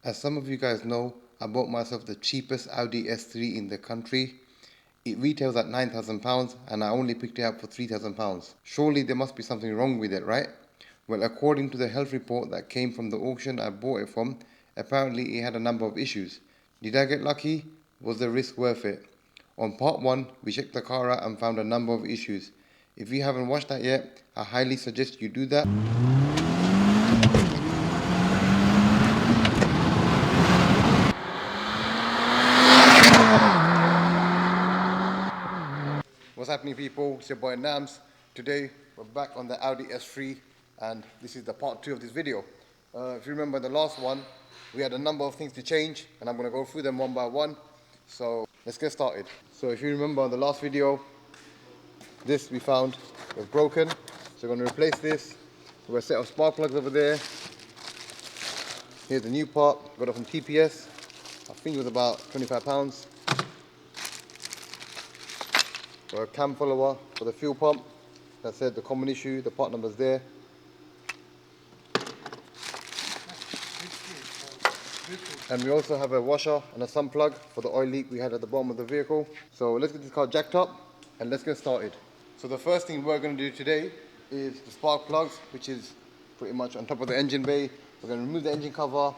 As some of you guys know, I bought myself the cheapest Audi S3 in the country. It retails at £9,000 and I only picked it up for £3,000. Surely there must be something wrong with it, right? Well, according to the health report that came from the auction I bought it from, apparently it had a number of issues. Did I get lucky? Was the risk worth it? On part 1, we checked the car out and found a number of issues. If you haven't watched that yet, I highly suggest you do that. What's happening, people? It's your boy Nams. Today we're back on the Audi S3 and this is the part 2 of this video. If you remember the last one, we had a number of things to change and I'm going to go through them one by one. So let's get started. So if you remember the last video, this we found was broken. So we're going to replace this. We've got a set of spark plugs over there. Here's the new part. Got it from TPS. I think it was about £25. Got a cam follower for the fuel pump. That's it, the common issue, the part number's there. And we also have a washer and a sun plug for the oil leak we had at the bottom of the vehicle. So let's get this car jacked up and let's get started. So the first thing we're going to do today is the spark plugs, which is pretty much on top of the engine bay. We're going to remove the engine cover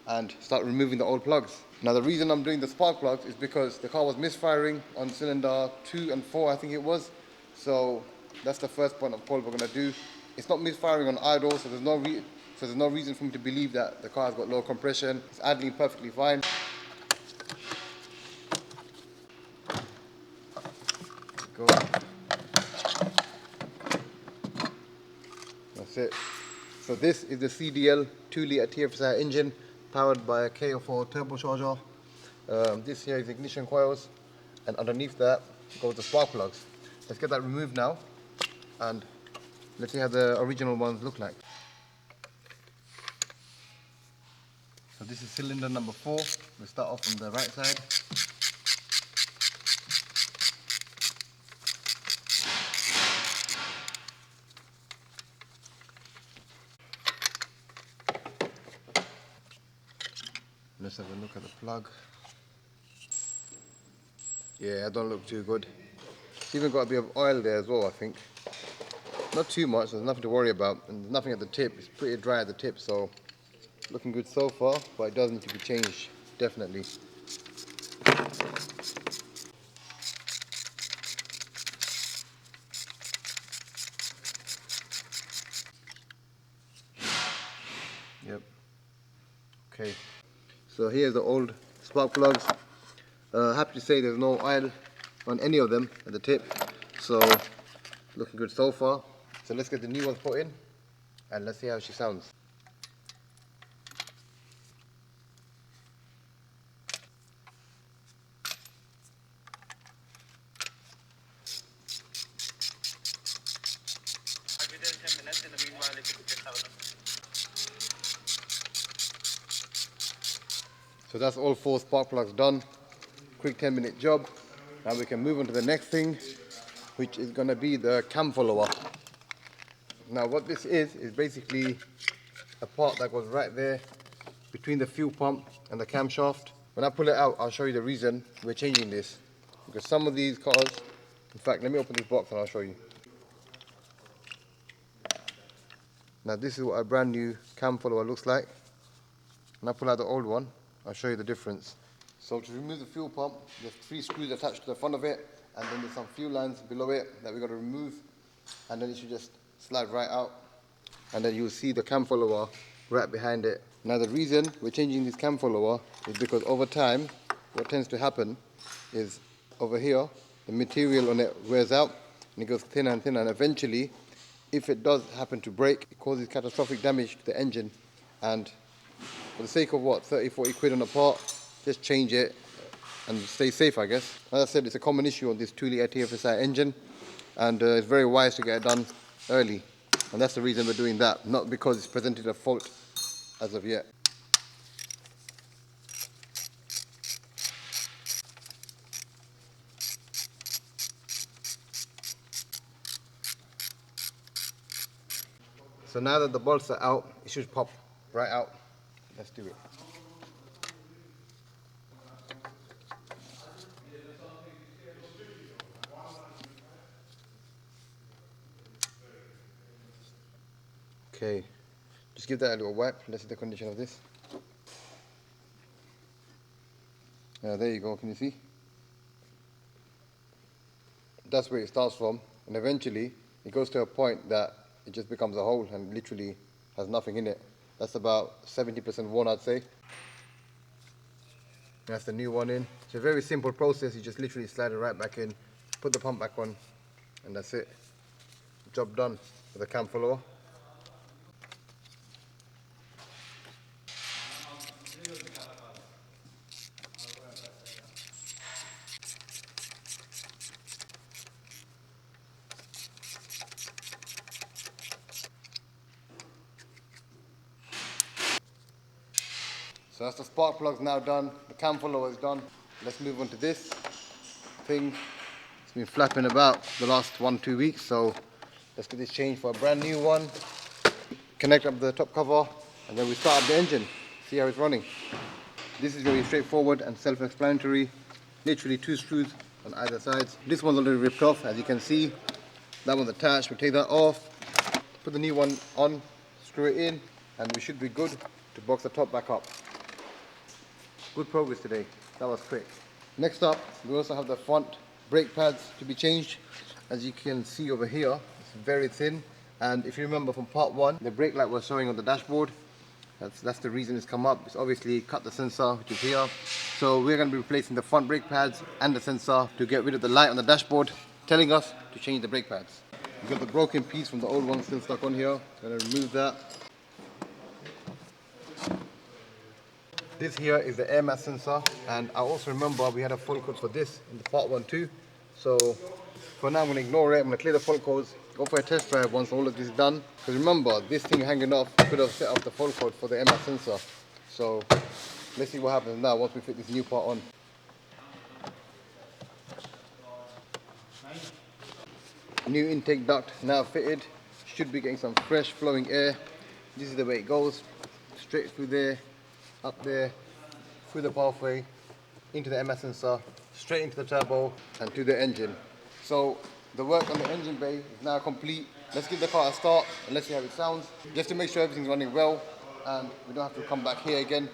and start removing the old plugs. Now the reason I'm doing the spark plugs is because the car was misfiring on cylinder 2 and 4, I think it was. So that's the first point of call we're going to do. It's not misfiring on idle, so there's no reason for me to believe that the car has got low compression. It's idling perfectly fine. Go. That's it. So this is the CDL 2-litre TFSI engine powered by a KO4 turbocharger. This here is ignition coils, and underneath that goes the spark plugs. Let's get that removed now and let's see how the original ones look like. So this is cylinder number 4. We'll start off from the right side. Let's have a look at the plug. Yeah, it don't look too good. It's even got a bit of oil there as well, I think. Not too much, there's nothing to worry about, and there's nothing at the tip. It's pretty dry at the tip, so looking good so far, but it does need to be changed, definitely. Yep. Okay. So here's the old spark plugs. Happy to say there's no oil on any of them at the tip, so looking good so far. So let's get the new ones put in and let's see how she sounds. I'll be there in 10 minutes. In the meanwhile, if you could just have a look. So that's all 4 spark plugs done. Quick 10-minute job. Now we can move on to the next thing, which is going to be the cam follower. Now what this is basically a part that goes right there between the fuel pump and the camshaft. When I pull it out, I'll show you the reason we're changing this. Because some of these cars, in fact, let me open this box and I'll show you. Now this is what a brand new cam follower looks like. When I pull out the old one, I'll show you the difference. So to remove the fuel pump, there's 3 screws attached to the front of it, and then there's some fuel lines below it that we've got to remove, and then it should just slide right out, and then you'll see the cam follower right behind it. Now the reason we're changing this cam follower is because over time, what tends to happen is over here, the material on it wears out, and it goes thinner and thinner, and eventually, if it does happen to break, it causes catastrophic damage to the engine, and for the sake of what, 30-40 quid on a part, just change it and stay safe, I guess. As I said, it's a common issue on this 2-litre TFSI engine, and it's very wise to get it done early, and that's the reason we're doing that, not because it's presented a fault as of yet. So now that the bolts are out, it should pop right out. Let's do it. Okay, just give that a little wipe. Let's see the condition of this. There you go, can you see? That's where it starts from, and eventually it goes to a point that it just becomes a hole and literally has nothing in it. That's about 70% worn, I'd say. That's the new one in. It's a very simple process. You just literally slide it right back in, put the pump back on, and that's it. Job done with the cam follower. So that's the spark plug's now done, the cam follower is done. Let's move on to this thing. It's been flapping about the last 1-2 weeks, so let's get this changed for a brand new one. Connect up the top cover, and then we start up the engine, see how it's running. This is very straightforward and self-explanatory. Literally 2 screws on either side. This one's already ripped off, as you can see. That one's attached, we'll take that off, put the new one on, screw it in, and we should be good to box the top back up. Good progress today, that was quick. Next up, we also have the front brake pads to be changed. As you can see over here, it's very thin. And if you remember from part 1, the brake light was showing on the dashboard. That's the reason it's come up. It's obviously cut the sensor, which is here. So we're going to be replacing the front brake pads and the sensor to get rid of the light on the dashboard, telling us to change the brake pads. We've got the broken piece from the old one still stuck on here. Going to remove that. This here is the air mass sensor, and I also remember we had a fault code for this in the part 1 too. So for now I'm going to ignore it. I'm going to clear the fault codes, go for a test drive once all of this is done. Because remember, this thing hanging off could have set off the fault code for the air mass sensor. So let's see what happens now once we fit this new part on. New intake duct now fitted. Should be getting some fresh flowing air. This is the way it goes, straight through there, up there, through the pathway, into the MS sensor, straight into the turbo and to the engine. So the work on the engine bay is now complete. Let's give the car a start and let's see how it sounds, just to make sure everything's running well and we don't have to come back here again.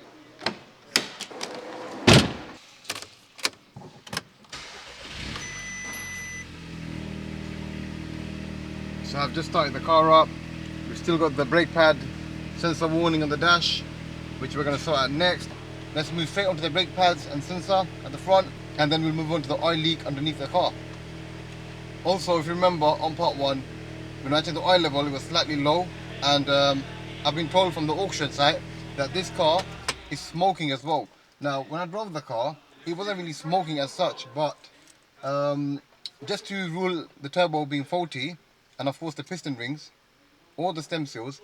So I've just started the car up. We've still got the brake pad sensor warning on the dash, which we're going to sort out next. Let's move straight onto the brake pads and sensor at the front, and then we'll move on to the oil leak underneath the car. Also, if you remember on part 1, when I checked the oil level, it was slightly low, and I've been told from the auction site that this car is smoking as well. Now, when I drove the car, it wasn't really smoking as such, but just to rule the turbo being faulty, and of course the piston rings, or the stem seals,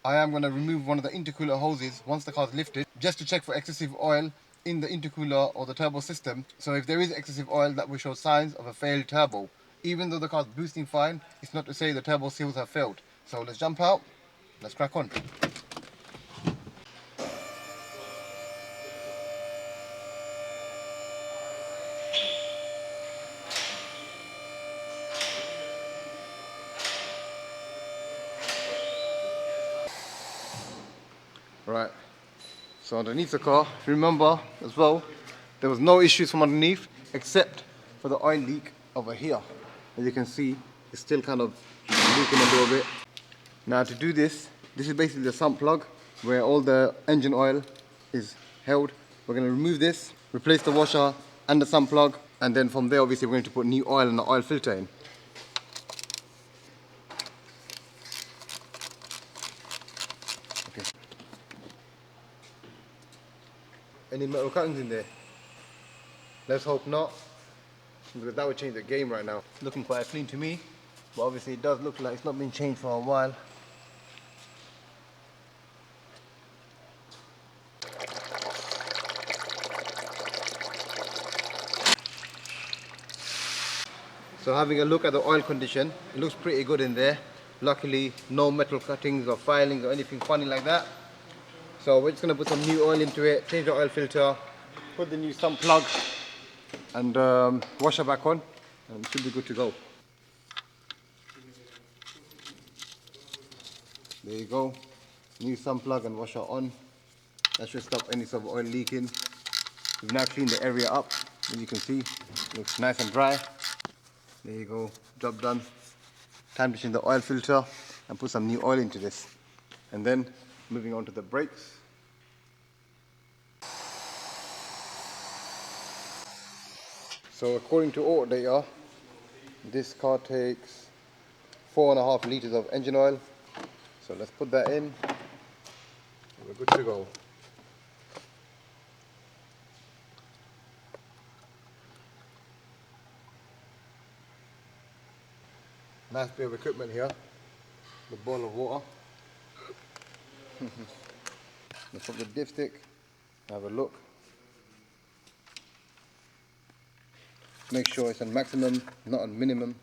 I am going to remove one of the intercooler hoses once the car is lifted, just to check for excessive oil in the intercooler or the turbo system. So if there is excessive oil, that will show signs of a failed turbo. Even though the car is boosting fine, it's not to say the turbo seals have failed. So let's jump out, let's crack on. Right, so underneath the car, if you remember as well, there was no issues from underneath except for the oil leak over here. As you can see, it's still kind of leaking a little bit. Now to do this, this is basically the sump plug where all the engine oil is held. We're going to remove this, replace the washer and the sump plug, and then from there obviously we're going to put new oil and the oil filter in. Okay. Any metal cuttings in there? Let's hope not, because that would change the game right now. It's looking quite clean to me, but obviously it does look like it's not been changed for a while. So having a look at the oil condition, it looks pretty good in there. Luckily, no metal cuttings or filings or anything funny like that. So we're just going to put some new oil into it, change the oil filter, put the new sump plug and washer back on, and it should be good to go. There you go. New sump plug and washer on. That should stop any sort of oil leaking. We've now cleaned the area up, as you can see. It looks nice and dry. There you go, job done. Time to change the oil filter and put some new oil into this. And then moving on to the brakes. So according to auto data, this car takes 4.5 litres of engine oil. So let's put that in. We're good to go. Nice bit of equipment here. The bowl of water. Let's put the dipstick. Have a look. Make sure it's on maximum, not on minimum.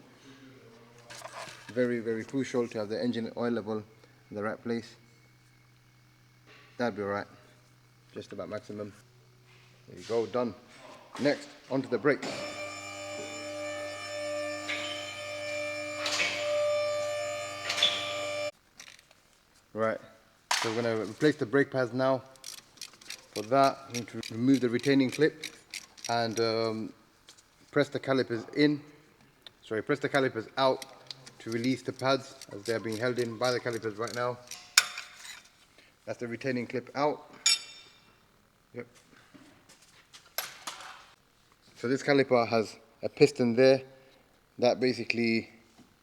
Very, very crucial to have the engine oil level in the right place. That'd be alright. Just about maximum. There you go, done. Next, onto the brakes. Right, so we're going to replace the brake pads now. For that, we need to remove the retaining clip and press the calipers out to release the pads as they are being held in by the calipers right now. That's the retaining clip out. Yep. So this caliper has a piston there that basically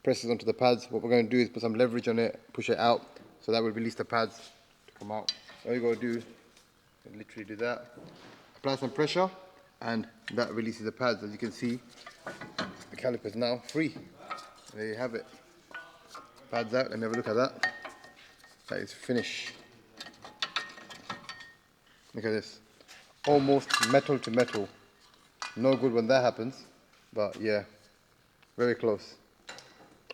presses onto the pads. What we're going to do is put some leverage on it, push it out, so that will release the pads to come out. All you got to do is literally do that. Apply some pressure and that releases the pads. As you can see, the caliper is now free. There you have it. Pads out. Let me have a look at that. That is finished. Look at this. Almost metal to metal. No good when that happens, but yeah, very close.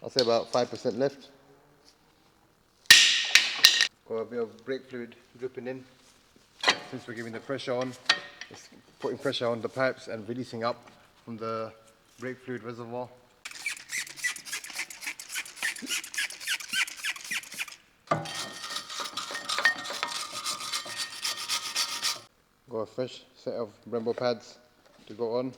I'll say about 5% left. Got a bit of brake fluid dripping in. Since we're giving the pressure on, it's putting pressure on the pipes and releasing up from the brake fluid reservoir. Got a fresh set of Brembo pads to go on.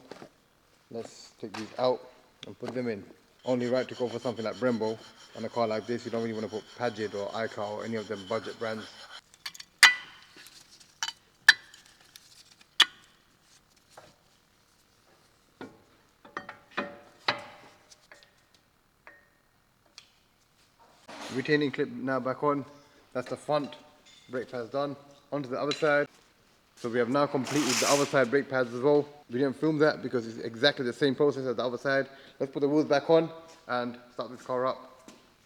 Let's take these out and put them in. Only right to go for something like Brembo. On a car like this, you don't really want to put Padgett or iCar or any of them budget brands. Retaining clip now back on. That's the front brake pads done. Onto the other side. So we have now completed the other side brake pads as well. We didn't film that because it's exactly the same process as the other side. Let's put the wheels back on and start this car up.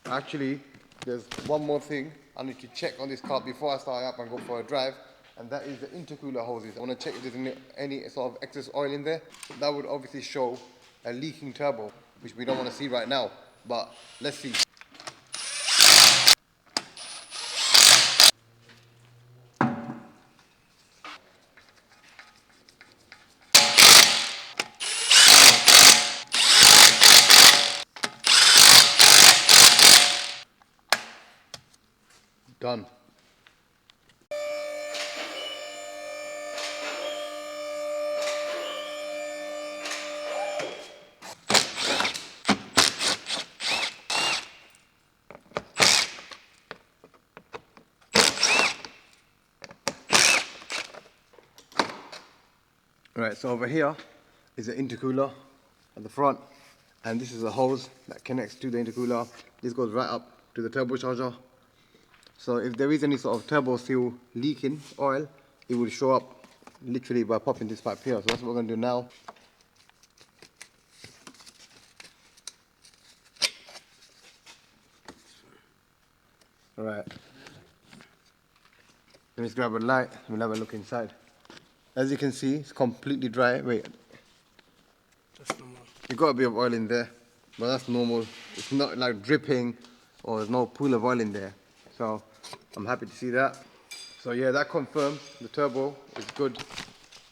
Actually, there's one more thing I need to check on this car before I start up and go for a drive, and that is the intercooler hoses. I want to check if there's any sort of excess oil in there. That would obviously show a leaking turbo, which we don't want to see right now, but let's see. Done. Right, so over here is the intercooler at the front, and this is a hose that connects to the intercooler. This goes right up to the turbocharger. So if there is any sort of turbo seal leaking oil, it will show up literally by popping this pipe here. So that's what we're going to do now. Alright. Let's grab a light and we'll have a look inside. As you can see, it's completely dry. Wait. That's normal. You've got a bit of oil in there, but that's normal. It's not like dripping or there's no pool of oil in there. So I'm happy to see that. So yeah, that confirms the turbo is good.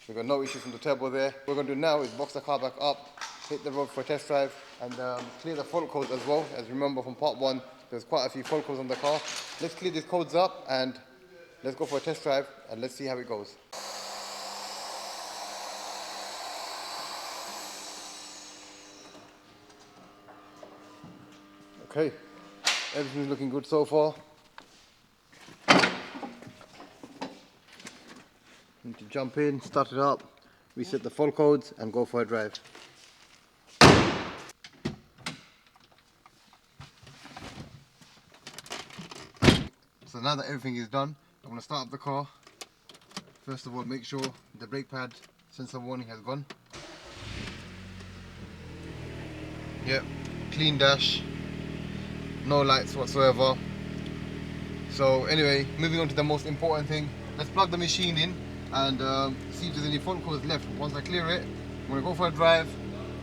We've got no issues from the turbo there. What we're going to do now is box the car back up, hit the road for a test drive, and clear the fault codes as well. As you remember from part 1, there's quite a few fault codes on the car. Let's clear these codes up and let's go for a test drive and let's see how it goes. Okay, everything's looking good so far. Need to jump in, start it up, reset the fault codes and go for a drive. So now that everything is done, I'm going to start up the car. First of all, make sure the brake pad sensor warning has gone. Yep, clean dash, no lights whatsoever. So anyway, moving on to the most important thing, let's plug the machine in and see if there's any fault codes left. Once I clear it, I'm going to go for a drive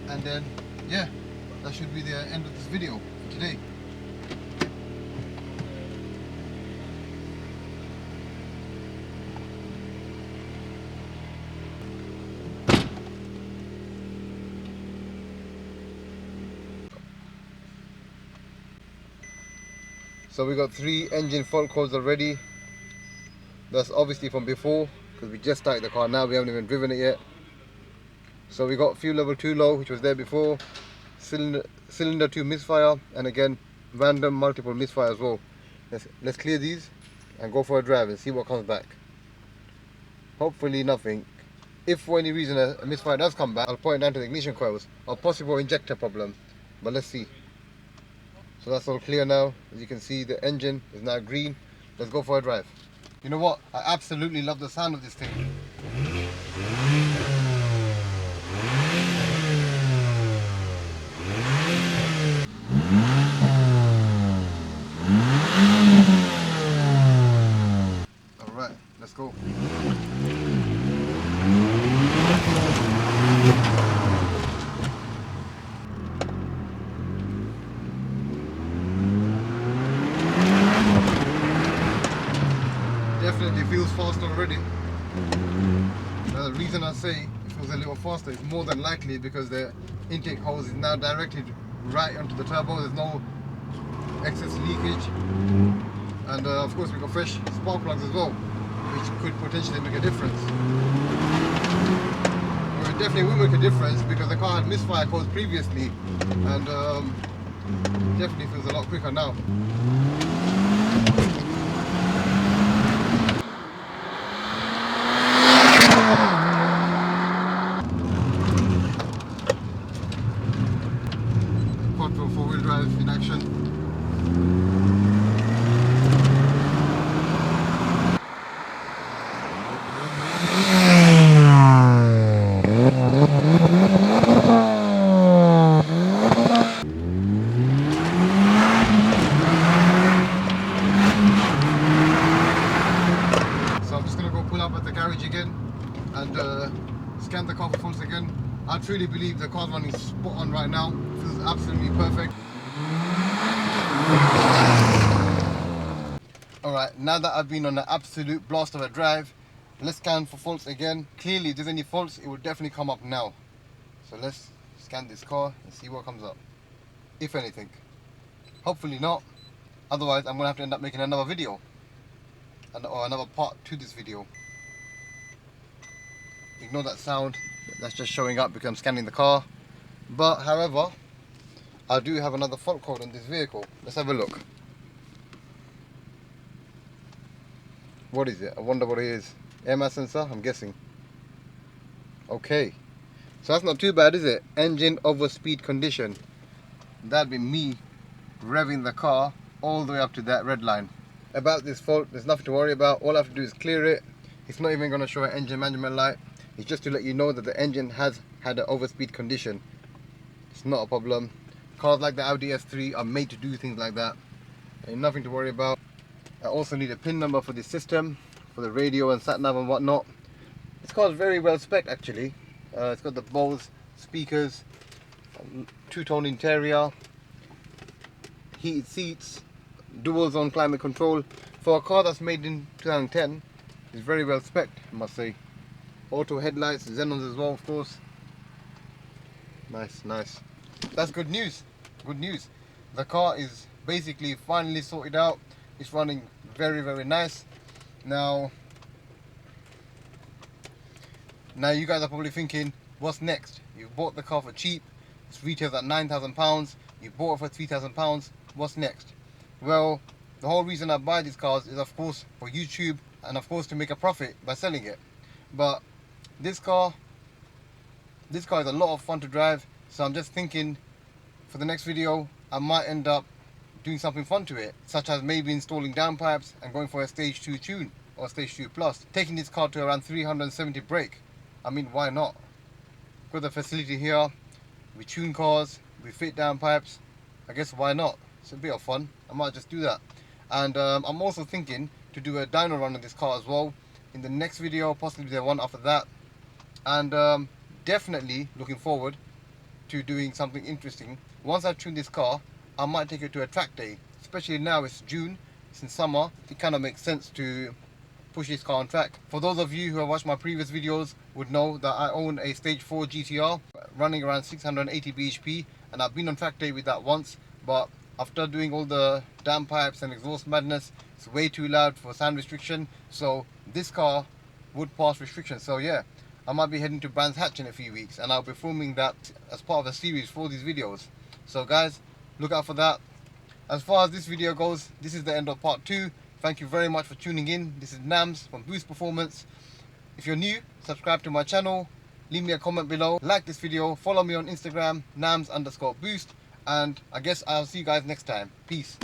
and then, yeah, that should be the end of this video for today. So we got 3 engine fault codes already. That's obviously from before because we just started the car now, we haven't even driven it yet. So we got fuel level 2 low, which was there before, cylinder 2 misfire, and again random multiple misfire as well. Let's clear these and go for a drive and see what comes back. Hopefully nothing. If for any reason a misfire does come back, I'll point down to the ignition coils or possible injector problem, but let's see. So that's all clear now. As you can see, the engine is now green. Let's go for a drive. You know what? I absolutely love the sound of this thing. All right, let's go. Definitely feels fast already. Now the reason I say it feels a little faster is more than likely because the intake hose is now directed right onto the turbo. There's no excess leakage, and of course we've got fresh spark plugs as well, which could potentially make a difference. Well, it definitely will make a difference because the car had misfire codes previously, and definitely feels a lot quicker now. Four-wheel drive in action. So I'm just going to go pull up at the garage again and scan the car for faults again. I truly believe the car's running spot on right now. Feels absolutely perfect. Alright, now that I've been on an absolute blast of a drive, let's scan for faults again. Clearly, if there's any faults, it will definitely come up now. So let's scan this car and see what comes up. If anything. Hopefully not. Otherwise, I'm going to have to end up making another video. Or another part to this video. Ignore that sound. That's just showing up because I'm scanning the car. But, however, I do have another fault code on this vehicle. Let's have a look. What is it? I wonder what it is. Air mass sensor, I'm guessing. Okay. So that's not too bad, is it? Engine overspeed condition. That'd be me revving the car all the way up to that red line. About this fault, there's nothing to worry about. All I have to do is clear it. It's not even going to show an engine management light. It's just to let you know that the engine has had an overspeed condition. It's not a problem. Cars like the Audi S3 are made to do things like that. Ain't nothing to worry about. I also need a PIN number for the system, for the radio and sat nav and whatnot. This car is very well spec'd actually. It's got the Bose speakers, two-tone interior, heated seats, dual zone climate control. For a car that's made in 2010, it's very well spec'd, I must say. Auto headlights, xenons as well, of course. Nice, nice. That's good news. Good news. The car is basically finally sorted out. It's running very, very nice. Now you guys are probably thinking, what's next? You bought the car for cheap, it's retails at £9,000, you bought it for £3,000, what's next? Well, the whole reason I buy these cars is of course for YouTube and of course to make a profit by selling it. But this car is a lot of fun to drive, so I'm just thinking for the next video I might end up doing something fun to it, such as maybe installing downpipes and going for a stage 2 tune or stage 2 plus, taking this car to around 370 brake. I mean, why not? Got the facility here, we tune cars, we fit downpipes, I guess why not? It's a bit of fun, I might just do that. And I'm also thinking to do a dyno run on this car as well in the next video, possibly the one after that. And definitely looking forward to doing something interesting. Once I tune this car, I might take it to a track day, especially now it's June, it's in summer, it kind of makes sense to push this car on track. For those of you who have watched my previous videos would know that I own a stage 4 GTR running around 680 bhp, and I've been on track day with that once, but after doing all the downpipes and exhaust madness, it's way too loud for sound restriction, so this car would pass restriction. So yeah, I might be heading to Brands Hatch in a few weeks, and I'll be filming that as part of a series for these videos. So guys, look out for that. As far as this video goes, this is the end of part 2. Thank you very much for tuning in. This is Nams from Boost Performance. If you're new, subscribe to my channel, leave me a comment below, like this video, follow me on Instagram, Nams_Boost, and I guess I'll see you guys next time. Peace.